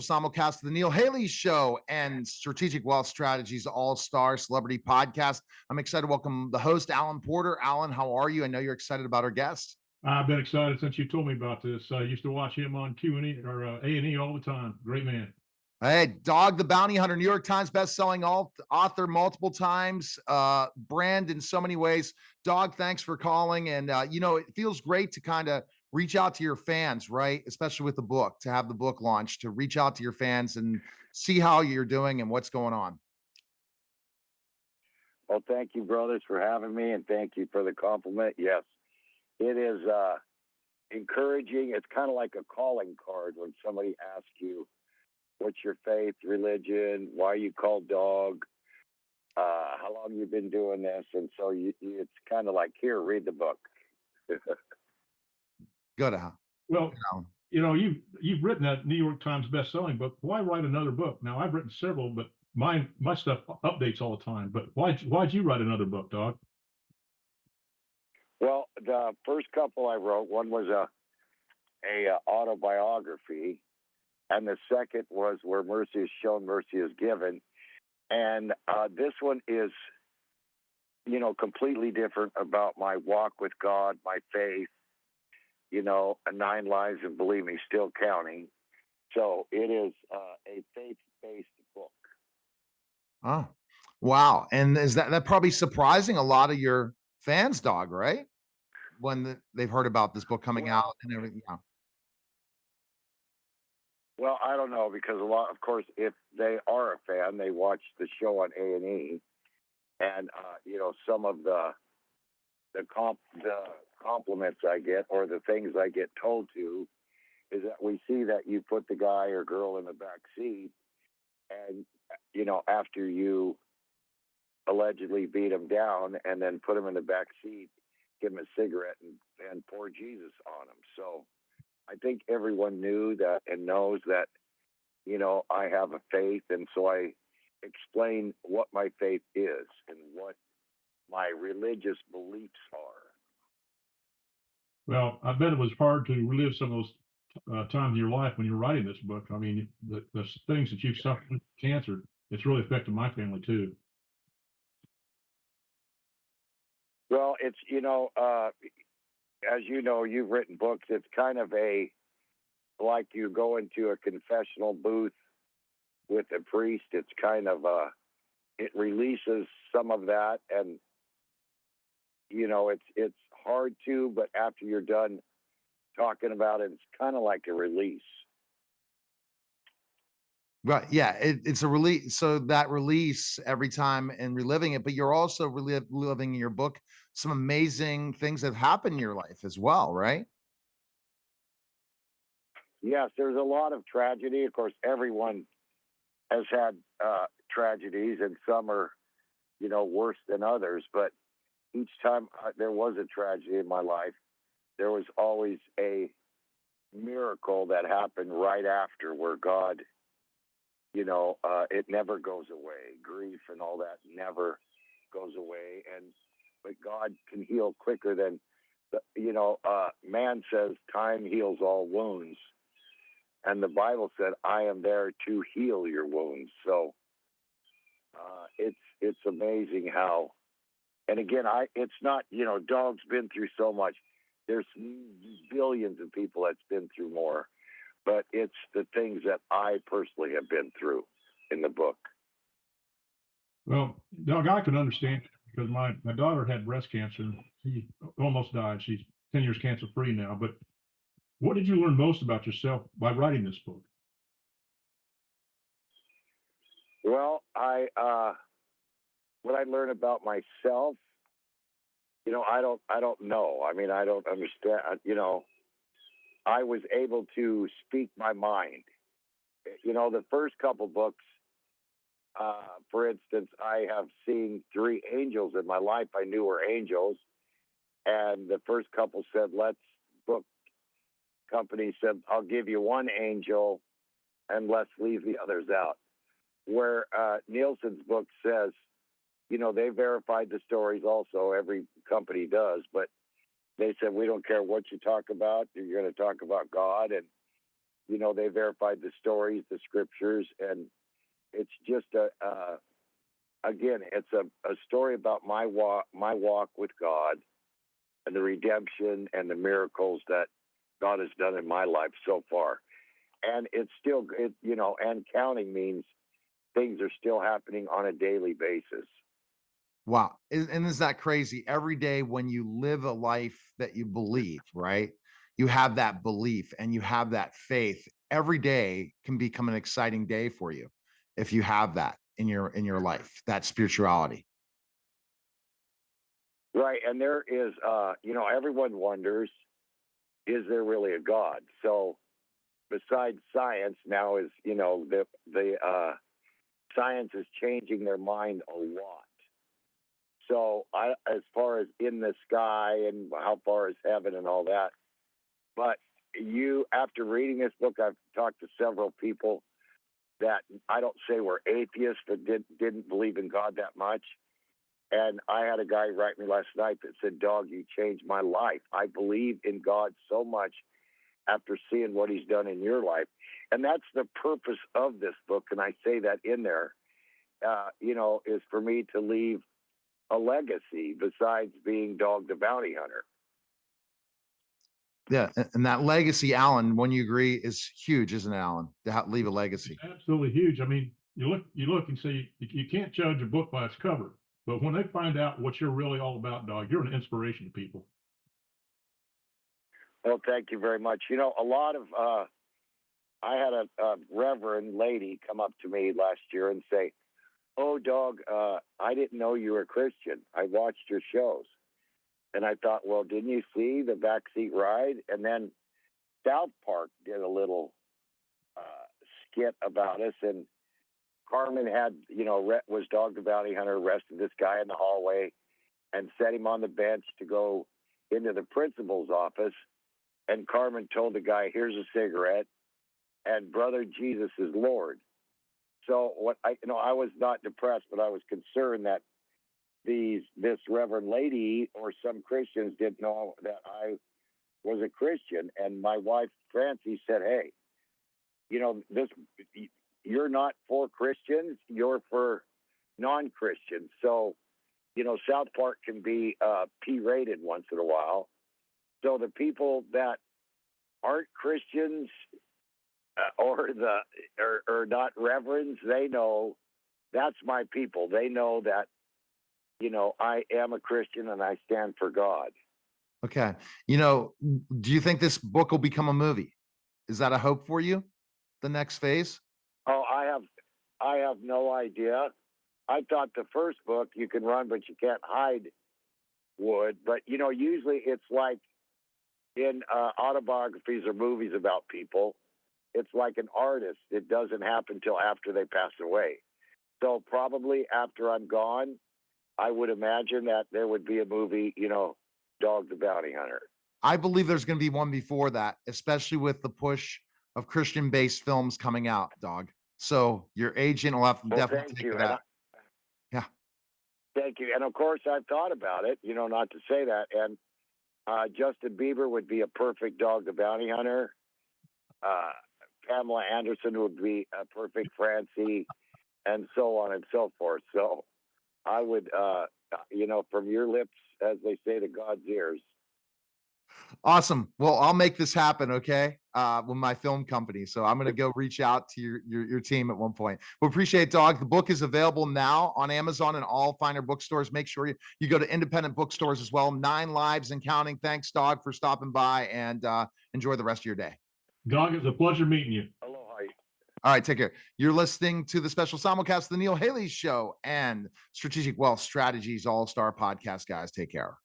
Simulcast of the Neil Haley Show and Strategic Wealth Strategies All-Star Celebrity Podcast. I'm excited to welcome the host, Alan Porter. Alan, how are you? I know you're excited about our guest. I've been excited since you told me about this. I used to watch him on Q&E or A&E all the time. Great man. Hey, Dog the Bounty Hunter, New York Times best-selling author multiple times, brand in so many ways. Dog, thanks for calling. And, it feels great to kind of reach out to your fans, right? Especially with the book, to have the book launched, to reach out to your fans and see how you're doing and what's going on. Well, thank you, brothers, for having me, and thank you for the compliment. Yes, it is encouraging. It's kind of like a calling card when somebody asks you, what's your faith, religion, why you called dog, how long you've been doing this. And so it's kind of like, here, read the book. Good. Well, you've written that New York Times best-selling book. Why write another book? Now, I've written several, but my stuff updates all the time. But why'd you write another book, Dog? Well, the first couple I wrote, one was a autobiography, and the second was Where Mercy is Shown, Mercy is Given. And this one is, completely different about my walk with God, my faith, 9 lives, and believe me, still counting. So it is a faith-based book. Oh, wow. And is that probably surprising a lot of your fans, Dog, right? When they've heard about this book coming out and everything. Yeah. Well, I don't know, because of course, if they are a fan, they watch the show on A&E, and some of the compliments I get, or the things I get told to, is that we see that you put the guy or girl in the back seat, and after you allegedly beat him down, and then put him in the back seat, give him a cigarette, and pour Jesus on him. So I think everyone knew that and knows that, I have a faith. And so I explain what my faith is and what my religious beliefs are. Well, I bet it was hard to relive some of those times in your life when you were writing this book. I mean, the things that you've suffered with cancer, it's really affected my family too. Well, it's, as you know, you've written books. It's kind of like you go into a confessional booth with a priest. It's kind of it releases some of that, and it's hard to, but after you're done talking about it, it's kind of like a release. Right. Yeah. It's a release. So that release every time and reliving it, but you're also reliving in your book some amazing things that happen in your life as well, right? Yes, there's a lot of tragedy. Of course, everyone has had tragedies, and some are, worse than others. But each time there was a tragedy in my life, there was always a miracle that happened right after, where God, it never goes away. Grief and all that never goes away. But God can heal quicker than, man says time heals all wounds. And the Bible said, I am there to heal your wounds. So it's amazing how, and again, it's not, Dog's been through so much. There's billions of people that's been through more, but it's the things that I personally have been through in the book. Well, Doug, I can understand it, because my daughter had breast cancer. She almost died. She's 10 years cancer free now. But what did you learn most about yourself by writing this book? Well, what I learned about myself, I don't know. I mean, I don't understand. I was able to speak my mind. The first couple books, for instance, I have seen 3 angels in my life I knew were angels. And the first couple said, book company said, I'll give you 1 angel and let's leave the others out. Where Nielsen's book says, they verified the stories also, every company does, but they said, we don't care what you talk about, you're going to talk about God. And they verified the stories, the scriptures, and it's just again, it's a story about my walk with God and the redemption and the miracles that God has done in my life so far. And it's still, and counting means things are still happening on a daily basis. Wow. And is that crazy? Every day when you live a life that you believe, right? You have that belief and you have that faith. Every day can become an exciting day for you if you have that in your life, that spirituality. Right. And there is, everyone wonders, is there really a God? So besides science now is, the science is changing their mind a lot. So as far as in the sky and how far is heaven and all that, but after reading this book, I've talked to several people that I don't say were atheists, but didn't believe in God that much. And I had a guy write me last night that said, "Dog, you changed my life. I believe in God so much after seeing what he's done in your life." And that's the purpose of this book. And I say that in there, is for me to leave a legacy besides being Dog the Bounty Hunter. Yeah. And that legacy, Alan, when you agree, is huge, isn't it, Alan? To leave a legacy. It's absolutely huge. I mean, you look and say you can't judge a book by its cover, but when they find out what you're really all about, dog, you're an inspiration to people. Well, thank you very much. A lot of, I had a reverend lady come up to me last year and say, "Oh, Dog, I didn't know you were a Christian. I watched your shows." And I thought, well, didn't you see the backseat ride? And then South Park did a little skit about us. And Carmen had, was Dog the Bounty Hunter, arrested this guy in the hallway and set him on the bench to go into the principal's office. And Carmen told the guy, "Here's a cigarette, and brother Jesus is Lord." So I was not depressed, but I was concerned that this reverend lady or some Christians didn't know that I was a Christian. And my wife, Francie, said, "Hey, you're not for Christians, you're for non-Christians." So, South Park can be P-rated once in a while. So the people that aren't Christians or not reverends, they know that's my people. They know that, I am a Christian and I stand for God. Okay. Do you think this book will become a movie? Is that a hope for you? The next phase? Oh, I have no idea. I thought the first book, You Can Run, But You Can't Hide, would. But, usually it's like in autobiographies or movies about people, it's like an artist. It doesn't happen till after they pass away. So probably after I'm gone, I would imagine that there would be a movie, Dog the Bounty Hunter. I believe there's going to be one before that, especially with the push of Christian-based films coming out, Dog. So your agent will have to definitely take to that. Yeah. Thank you. And of course, I've thought about it, not to say that. And Justin Bieber would be a perfect Dog the Bounty Hunter. Pamela Anderson would be a perfect Francie, and so on and so forth. So I would, from your lips, as they say, to God's ears. Awesome. Well, I'll make this happen, okay? With my film company. So I'm going to go reach out to your team at one point. We appreciate it, Dog. The book is available now on Amazon and all finer bookstores. Make sure you go to independent bookstores as well. 9 lives and counting. Thanks, Dog, for stopping by, and enjoy the rest of your day. Dog, it's a pleasure meeting you. Aloha. All right, take care. You're listening to the special simulcast of the Neil Haley Show and Strategic Wealth Strategies All-Star Podcast, guys. Take care.